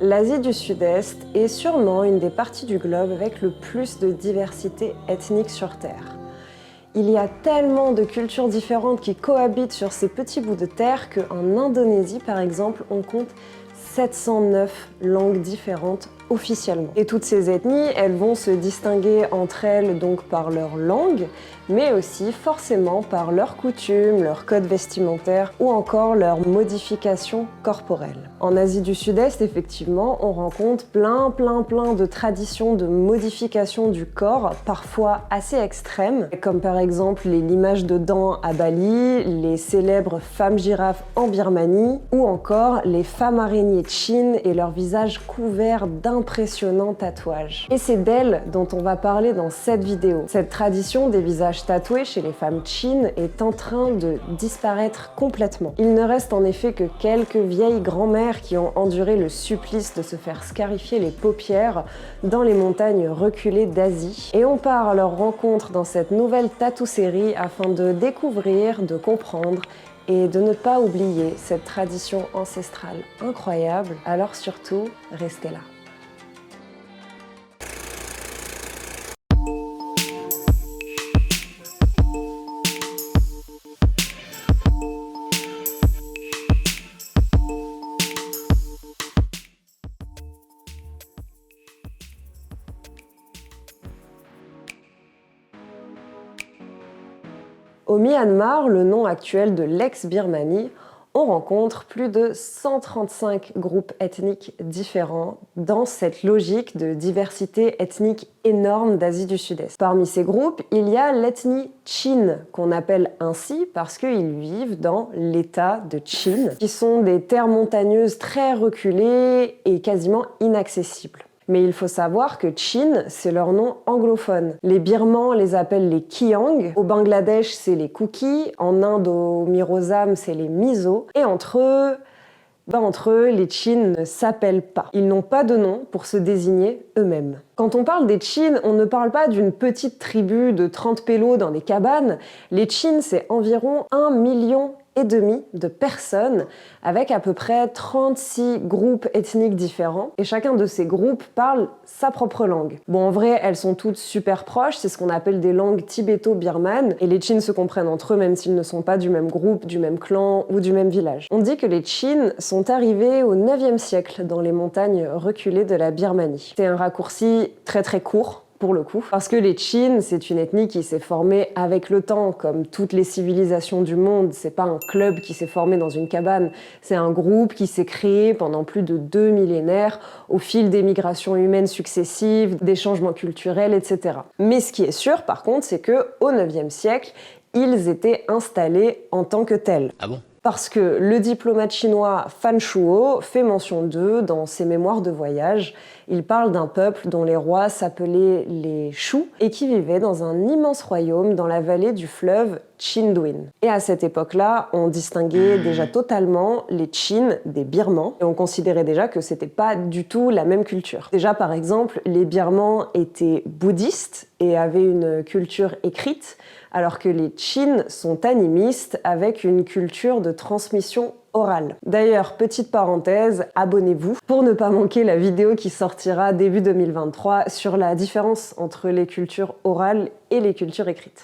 L'Asie du Sud-Est est sûrement une des parties du globe avec le plus de diversité ethnique sur Terre. Il y a tellement de cultures différentes qui cohabitent sur ces petits bouts de terre qu'en Indonésie, par exemple, on compte 709 langues différentes officiellement. Et toutes ces ethnies, elles vont se distinguer entre elles donc par leur langue, mais aussi forcément par leurs coutumes, leur code vestimentaire ou encore leurs modifications corporelles. En Asie du Sud-Est, effectivement, on rencontre plein de traditions de modification du corps, parfois assez extrêmes, comme par exemple les limages de dents à Bali, les célèbres femmes girafes en Birmanie, ou encore les femmes araignées de Chine et leur visage couvert d'impressionnants tatouages. Et c'est d'elles dont on va parler dans cette vidéo. Cette tradition des visages tatoués chez les femmes Chin est en train de disparaître complètement. Il ne reste en effet que quelques vieilles grand-mères qui ont enduré le supplice de se faire scarifier les paupières dans les montagnes reculées d'Asie. Et on part à leur rencontre dans cette nouvelle tatou-série afin de découvrir, de comprendre et de ne pas oublier cette tradition ancestrale incroyable. Alors surtout, restez là. Au Myanmar, le nom actuel de l'ex-Birmanie, on rencontre plus de 135 groupes ethniques différents dans cette logique de diversité ethnique énorme d'Asie du Sud-Est. Parmi ces groupes, il y a l'ethnie Chin, qu'on appelle ainsi parce qu'ils vivent dans l'état de Chin, qui sont des terres montagneuses très reculées et quasiment inaccessibles. Mais il faut savoir que Chin, c'est leur nom anglophone. Les Birmans les appellent les Kiang, au Bangladesh, c'est les Kuki, en Inde, au Mirozam, c'est les Mizo, et entre eux, les Chin ne s'appellent pas. Ils n'ont pas de nom pour se désigner eux-mêmes. Quand on parle des Chin, on ne parle pas d'une petite tribu de 30 pélos dans des cabanes. Les Chin, c'est environ 1,5 million de personnes, avec à peu près 36 groupes ethniques différents, et chacun de ces groupes parle sa propre langue. Bon, en vrai, elles sont toutes super proches, c'est ce qu'on appelle des langues tibéto-birmanes, et les Chin se comprennent entre eux même s'ils ne sont pas du même groupe, du même clan ou du même village. On dit que les Chin sont arrivés au 9e siècle dans les montagnes reculées de la Birmanie. C'est un raccourci très court, pour le coup. Parce que les Chin, c'est une ethnie qui s'est formée avec le temps, comme toutes les civilisations du monde. C'est pas un club qui s'est formé dans une cabane, c'est un groupe qui s'est créé pendant plus de 2 millénaires au fil des migrations humaines successives, des changements culturels, etc. Mais ce qui est sûr, par contre, c'est que au 9e siècle, ils étaient installés en tant que tels. Ah bon ? Parce que le diplomate chinois Fan Shuo fait mention d'eux dans ses mémoires de voyage. Il parle d'un peuple dont les rois s'appelaient les Shu et qui vivait dans un immense royaume dans la vallée du fleuve Chinduin. Et à cette époque-là, on distinguait déjà totalement les Chin des Birmans et on considérait déjà que c'était pas du tout la même culture. Déjà, par exemple, les Birmans étaient bouddhistes et avaient une culture écrite, alors que les Chin sont animistes avec une culture de transmission orale. D'ailleurs, petite parenthèse, abonnez-vous pour ne pas manquer la vidéo qui sortira début 2023 sur la différence entre les cultures orales et les cultures écrites.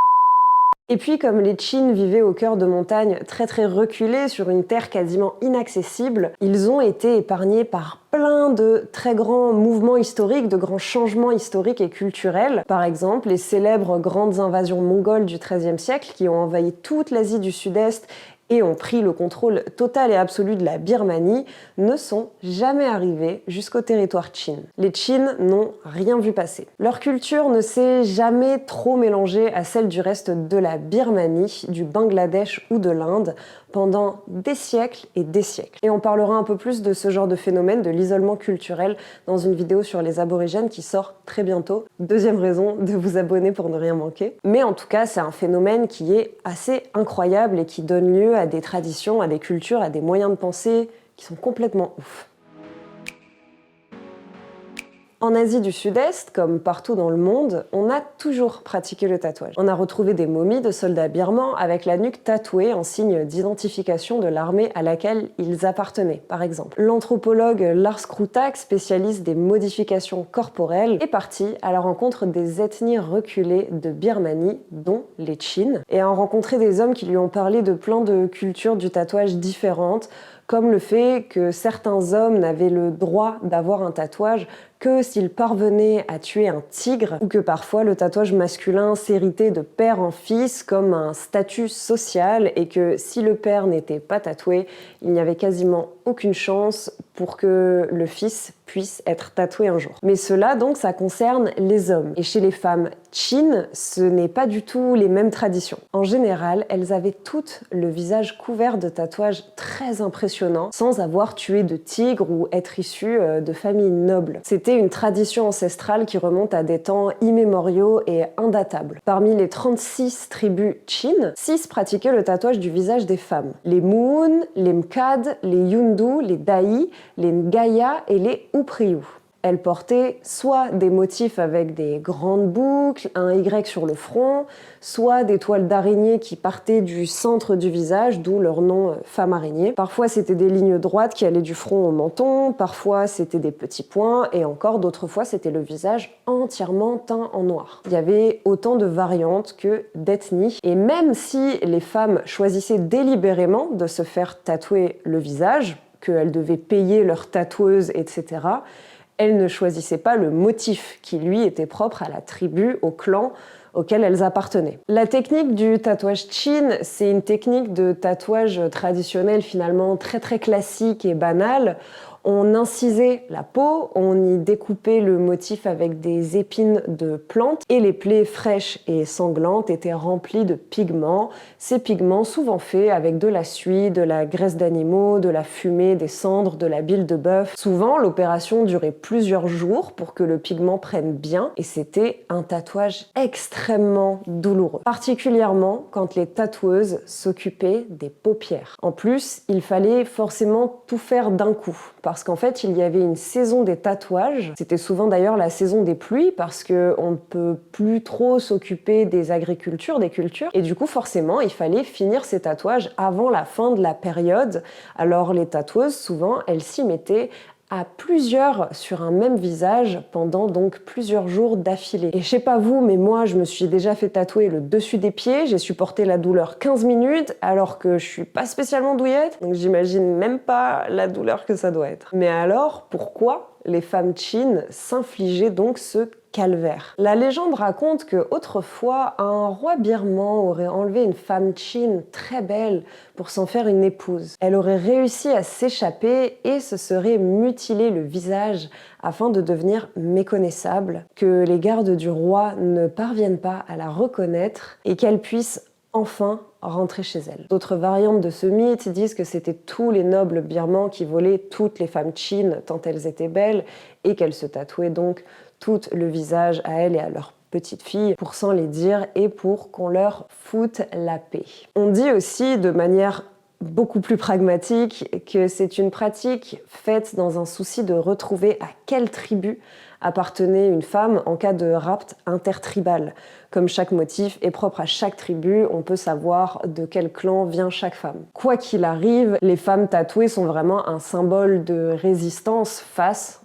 Et puis, comme les Chin vivaient au cœur de montagnes très reculées sur une terre quasiment inaccessible, ils ont été épargnés par plein de très grands mouvements historiques, de grands changements historiques et culturels. Par exemple, les célèbres grandes invasions mongoles du XIIIe siècle qui ont envahi toute l'Asie du Sud-Est et ont pris le contrôle total et absolu de la Birmanie, ne sont jamais arrivés jusqu'au territoire Chin. Les Chin n'ont rien vu passer. Leur culture ne s'est jamais trop mélangée à celle du reste de la Birmanie, du Bangladesh ou de l'Inde pendant des siècles et des siècles. Et on parlera un peu plus de ce genre de phénomène, de l'isolement culturel, dans une vidéo sur les aborigènes qui sort très bientôt. Deuxième raison de vous abonner pour ne rien manquer. Mais en tout cas, c'est un phénomène qui est assez incroyable et qui donne lieu à des traditions, à des cultures, à des moyens de penser qui sont complètement ouf. En Asie du Sud-Est, comme partout dans le monde, on a toujours pratiqué le tatouage. On a retrouvé des momies de soldats birmans avec la nuque tatouée en signe d'identification de l'armée à laquelle ils appartenaient, par exemple. L'anthropologue Lars Krutak, spécialiste des modifications corporelles, est parti à la rencontre des ethnies reculées de Birmanie, dont les Chin, et a rencontré des hommes qui lui ont parlé de plein de cultures du tatouage différentes, comme le fait que certains hommes n'avaient le droit d'avoir un tatouage que s'ils parvenaient à tuer un tigre, ou que parfois le tatouage masculin s'héritait de père en fils comme un statut social, et que si le père n'était pas tatoué, il n'y avait quasiment aucune chance pour que le fils puisse être tatoué un jour. Mais cela, donc, ça concerne les hommes. Et chez les femmes Chin, ce n'est pas du tout les mêmes traditions. En général, elles avaient toutes le visage couvert de tatouages très impressionnants, sans avoir tué de tigre ou être issues de familles nobles. C'était une tradition ancestrale qui remonte à des temps immémoriaux et indatables. Parmi les 36 tribus Chin, 6 pratiquaient le tatouage du visage des femmes. Les Muun, les Mkad, les Yundu, les Dai, les Ngaya et les Upriyu. Elles portaient soit des motifs avec des grandes boucles, un Y sur le front, soit des toiles d'araignée qui partaient du centre du visage, d'où leur nom femme araignée. Parfois c'était des lignes droites qui allaient du front au menton, parfois c'était des petits points, et encore d'autres fois c'était le visage entièrement teint en noir. Il y avait autant de variantes que d'ethnies, et même si les femmes choisissaient délibérément de se faire tatouer le visage, qu'elles devaient payer leur tatoueuse, etc., elles ne choisissaient pas le motif qui, lui, était propre à la tribu, au clan auquel elles appartenaient. La technique du tatouage Chin, c'est une technique de tatouage traditionnel finalement très très classique et banale. On incisait la peau, on y découpait le motif avec des épines de plantes et les plaies fraîches et sanglantes étaient remplies de pigments. Ces pigments souvent faits avec de la suie, de la graisse d'animaux, de la fumée, des cendres, de la bile de bœuf. Souvent, l'opération durait plusieurs jours pour que le pigment prenne bien et c'était un tatouage extrêmement douloureux. Particulièrement quand les tatoueuses s'occupaient des paupières. En plus, il fallait forcément tout faire d'un coup. Parce qu'en fait, il y avait une saison des tatouages. C'était souvent d'ailleurs la saison des pluies parce qu'on ne peut plus trop s'occuper des agricultures, des cultures. Et du coup, forcément, il fallait finir ces tatouages avant la fin de la période. Alors les tatoueuses, souvent, elles s'y mettaient à plusieurs sur un même visage pendant donc plusieurs jours d'affilée. Et je sais pas vous, mais moi je me suis déjà fait tatouer le dessus des pieds, j'ai supporté la douleur 15 minutes alors que je suis pas spécialement douillette, donc j'imagine même pas la douleur que ça doit être. Mais alors, pourquoi les femmes Chin s'infligeaient donc ce calvaire? La légende raconte que autrefois, un roi birman aurait enlevé une femme Chin très belle pour s'en faire une épouse. Elle aurait réussi à s'échapper et se serait mutilé le visage afin de devenir méconnaissable, que les gardes du roi ne parviennent pas à la reconnaître et qu'elle puisse enfin rentrer chez elle. D'autres variantes de ce mythe disent que c'était tous les nobles birmans qui volaient toutes les femmes Chin tant elles étaient belles et qu'elles se tatouaient donc tout le visage à elles et à leurs petites filles pour s'en les dire et pour qu'on leur foute la paix. On dit aussi de manière beaucoup plus pragmatique que c'est une pratique faite dans un souci de retrouver à quelle tribu appartenait une femme en cas de rapt intertribal. Comme chaque motif est propre à chaque tribu, on peut savoir de quel clan vient chaque femme. Quoi qu'il arrive, les femmes tatouées sont vraiment un symbole de résistance face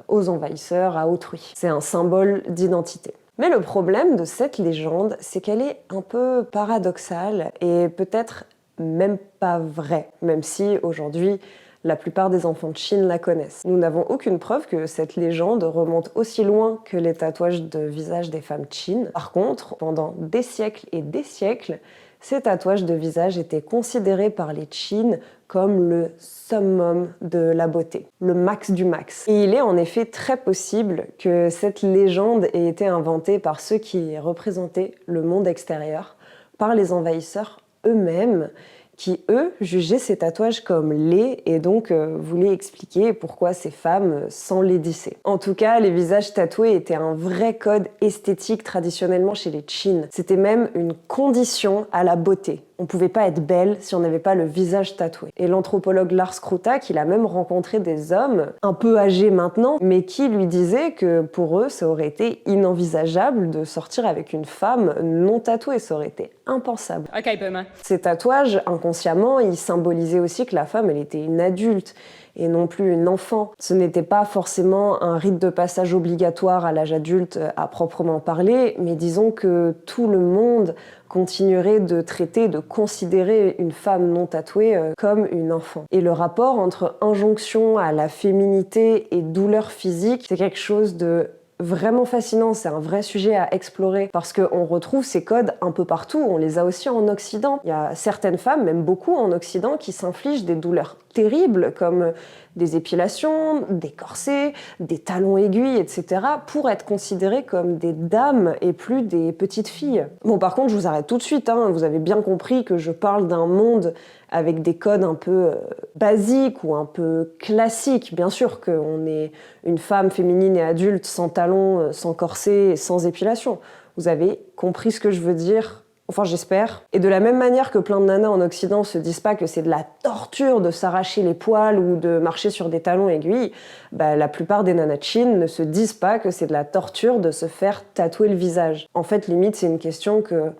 aux envahisseurs, à autrui. C'est un symbole d'identité. Mais le problème de cette légende, c'est qu'elle est un peu paradoxale et peut-être même pas vraie, même si aujourd'hui la plupart des enfants de Chine la connaissent. Nous n'avons aucune preuve que cette légende remonte aussi loin que les tatouages de visage des femmes Chin. Par contre, pendant des siècles et des siècles, ces tatouages de visage étaient considérés par les Chin comme le summum de la beauté, le max du max. Et il est en effet très possible que cette légende ait été inventée par ceux qui représentaient le monde extérieur, par les envahisseurs eux-mêmes, qui, eux, jugeaient ces tatouages comme laids et donc voulaient expliquer pourquoi ces femmes s'enlaidissaient. En tout cas, les visages tatoués étaient un vrai code esthétique traditionnellement chez les Chin. C'était même une condition à la beauté. On ne pouvait pas être belle si on n'avait pas le visage tatoué. Et l'anthropologue Lars Krutak, il a même rencontré des hommes, un peu âgés maintenant, mais qui lui disaient que pour eux, ça aurait été inenvisageable de sortir avec une femme non tatouée. Ça aurait été impensable. Ok, boomer. Ces tatouages, inconsciemment, ils symbolisaient aussi que la femme, elle était une adulte et non plus une enfant. Ce n'était pas forcément un rite de passage obligatoire à l'âge adulte à proprement parler, mais disons que tout le monde continuerait de traiter, de considérer une femme non tatouée comme une enfant. Et le rapport entre injonction à la féminité et douleur physique, c'est quelque chose de vraiment fascinant, c'est un vrai sujet à explorer parce qu'on retrouve ces codes un peu partout, on les a aussi en Occident. Il y a certaines femmes, même beaucoup en Occident, qui s'infligent des douleurs terribles comme des épilations, des corsets, des talons aiguilles, etc. pour être considérées comme des dames et plus des petites filles. Bon, par contre, je vous arrête tout de suite, hein. Vous avez bien compris que je parle d'un monde avec des codes un peu basiques ou un peu classiques. Bien sûr qu'on est une femme féminine et adulte sans talons, sans corset et sans épilation. Vous avez compris ce que je veux dire? Enfin, j'espère. Et de la même manière que plein de nanas en Occident se disent pas que c'est de la torture de s'arracher les poils ou de marcher sur des talons aiguilles, la plupart des nanas de Chine ne se disent pas que c'est de la torture de se faire tatouer le visage. En fait, limite, c'est une question que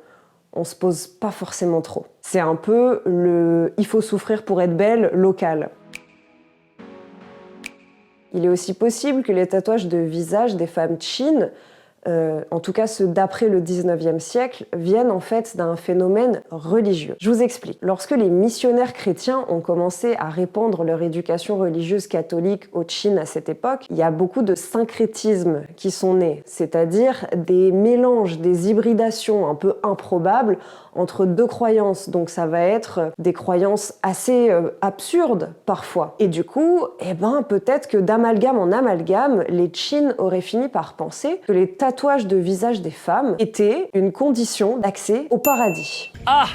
on se pose pas forcément trop. C'est un peu le « il faut souffrir pour être belle » local. Il est aussi possible que les tatouages de visage des femmes Chin, en tout cas ceux d'après le 19e siècle, viennent en fait d'un phénomène religieux. Je vous explique. Lorsque les missionnaires chrétiens ont commencé à répandre leur éducation religieuse catholique au Chine à cette époque, il y a beaucoup de syncrétismes qui sont nés, c'est-à-dire des mélanges, des hybridations un peu improbables entre deux croyances. Donc ça va être des croyances assez absurdes parfois. Et du coup, peut-être que d'amalgame en amalgame, les Chin auraient fini par penser que les tatouages de visage des femmes étaient une condition d'accès au paradis. Ah!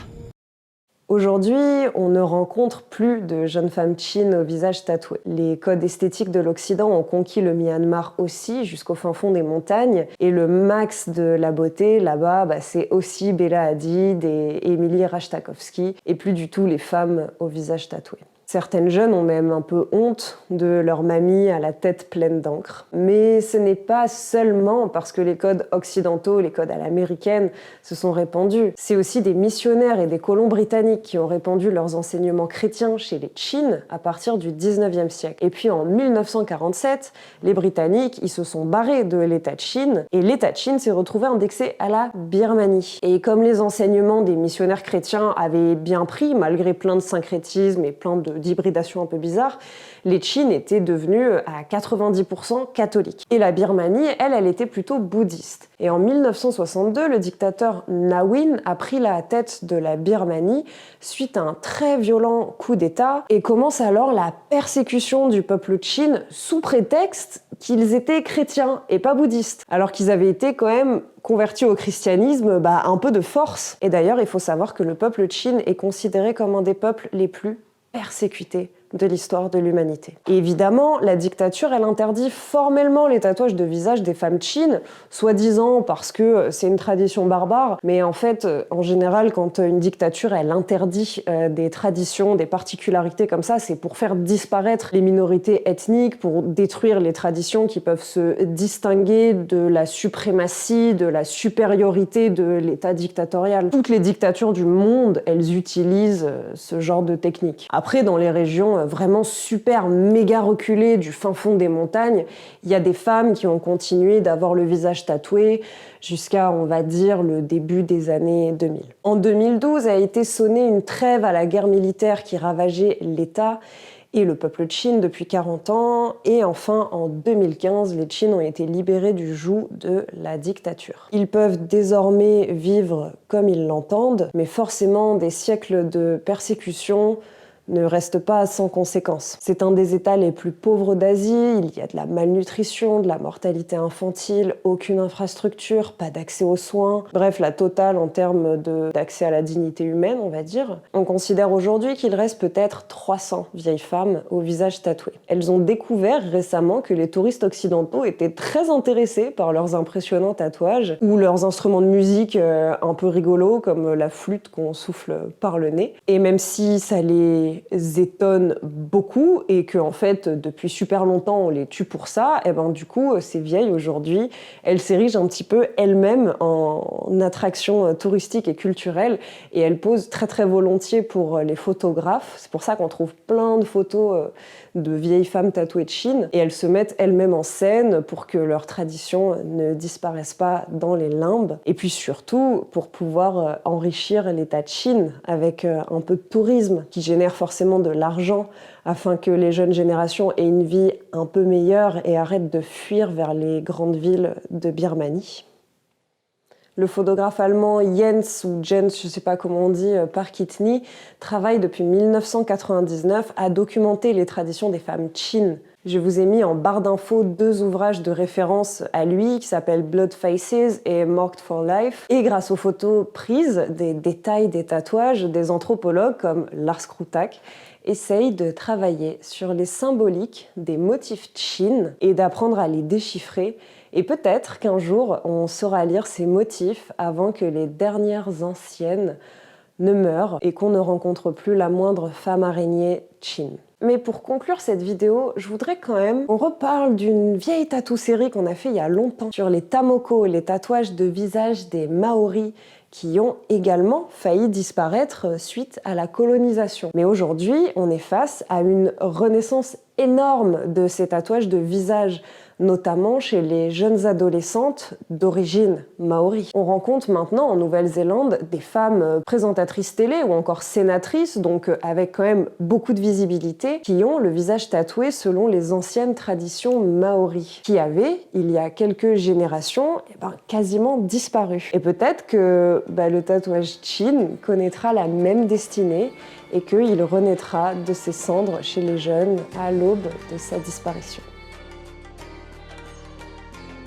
Aujourd'hui, on ne rencontre plus de jeunes femmes Chin au visage tatoué. Les codes esthétiques de l'Occident ont conquis le Myanmar aussi, jusqu'au fin fond des montagnes. Et le max de la beauté, là-bas, c'est aussi Bella Hadid et Emily Ratajkowski, et plus du tout les femmes au visage tatoué. Certaines jeunes ont même un peu honte de leur mamie à la tête pleine d'encre. Mais ce n'est pas seulement parce que les codes occidentaux, les codes à l'américaine, se sont répandus. C'est aussi des missionnaires et des colons britanniques qui ont répandu leurs enseignements chrétiens chez les Chin à partir du 19e siècle. Et puis en 1947, les Britanniques, ils se sont barrés de l'État de Chine et l'État de Chine s'est retrouvé indexé à la Birmanie. Et comme les enseignements des missionnaires chrétiens avaient bien pris, malgré plein de syncrétismes et plein d'hybridation un peu bizarre, les Chin étaient devenus à 90% catholiques. Et la Birmanie, elle était plutôt bouddhiste. Et en 1962, le dictateur Ne Win a pris la tête de la Birmanie suite à un très violent coup d'État et commence alors la persécution du peuple Chin sous prétexte qu'ils étaient chrétiens et pas bouddhistes, alors qu'ils avaient été quand même convertis au christianisme un peu de force. Et d'ailleurs, il faut savoir que le peuple Chin est considéré comme un des peuples les plus persécutés de l'histoire de l'humanité. Et évidemment, la dictature, elle interdit formellement les tatouages de visage des femmes Chin, soi-disant parce que c'est une tradition barbare, mais en fait, en général, quand une dictature, elle interdit des traditions, des particularités comme ça, c'est pour faire disparaître les minorités ethniques, pour détruire les traditions qui peuvent se distinguer de la suprématie, de la supériorité de l'État dictatorial. Toutes les dictatures du monde, elles utilisent ce genre de technique. Après, dans les régions vraiment super méga reculées du fin fond des montagnes, il y a des femmes qui ont continué d'avoir le visage tatoué jusqu'à, on va dire, le début des années 2000. En 2012 a été sonnée une trêve à la guerre militaire qui ravageait l'État et le peuple Chin depuis 40 ans, et enfin en 2015, les Chin ont été libérés du joug de la dictature. Ils peuvent désormais vivre comme ils l'entendent, mais forcément des siècles de persécution ne reste pas sans conséquences. C'est un des États les plus pauvres d'Asie, il y a de la malnutrition, de la mortalité infantile, aucune infrastructure, pas d'accès aux soins, bref la totale en termes d'accès à la dignité humaine, on va dire. On considère aujourd'hui qu'il reste peut-être 300 vieilles femmes au visage tatoué. Elles ont découvert récemment que les touristes occidentaux étaient très intéressés par leurs impressionnants tatouages ou leurs instruments de musique un peu rigolos comme la flûte qu'on souffle par le nez. Et même si ça les étonne beaucoup et que en fait depuis super longtemps on les tue pour ça, et ben du coup ces vieilles aujourd'hui elles s'érigent un petit peu elles-mêmes en attraction touristique et culturelle et elles posent très très volontiers pour les photographes. C'est pour ça qu'on trouve plein de photos de vieilles femmes tatouées de Chine et elles se mettent elles-mêmes en scène pour que leur tradition ne disparaisse pas dans les limbes et puis surtout pour pouvoir enrichir l'État de Chine avec un peu de tourisme qui génère forcément de l'argent afin que les jeunes générations aient une vie un peu meilleure et arrêtent de fuir vers les grandes villes de Birmanie. Le photographe allemand Jens ou Jens, je ne sais pas comment on dit, Parkitny, travaille depuis 1999 à documenter les traditions des femmes Chin. Je vous ai mis en barre d'infos 2 ouvrages de référence à lui qui s'appellent Blood Faces et Marked for Life. Et grâce aux photos prises, des détails des tatouages, des anthropologues comme Lars Krutak essayent de travailler sur les symboliques des motifs Chin et d'apprendre à les déchiffrer. Et peut-être qu'un jour, on saura lire ces motifs avant que les dernières anciennes ne meurent et qu'on ne rencontre plus la moindre femme araignée Chin. Mais pour conclure cette vidéo, je voudrais quand même qu'on reparle d'une vieille tatou-série qu'on a fait il y a longtemps sur les tamoko, les tatouages de visage des Maoris qui ont également failli disparaître suite à la colonisation. Mais aujourd'hui, on est face à une renaissance énorme de ces tatouages de visage, notamment chez les jeunes adolescentes d'origine maori. On rencontre maintenant en Nouvelle-Zélande des femmes présentatrices télé ou encore sénatrices, donc avec quand même beaucoup de visibilité, qui ont le visage tatoué selon les anciennes traditions maoris, qui avaient, il y a quelques générations, quasiment disparu. Et peut-être que le tatouage Chin connaîtra la même destinée et qu'il renaîtra de ses cendres chez les jeunes à l'aube de sa disparition.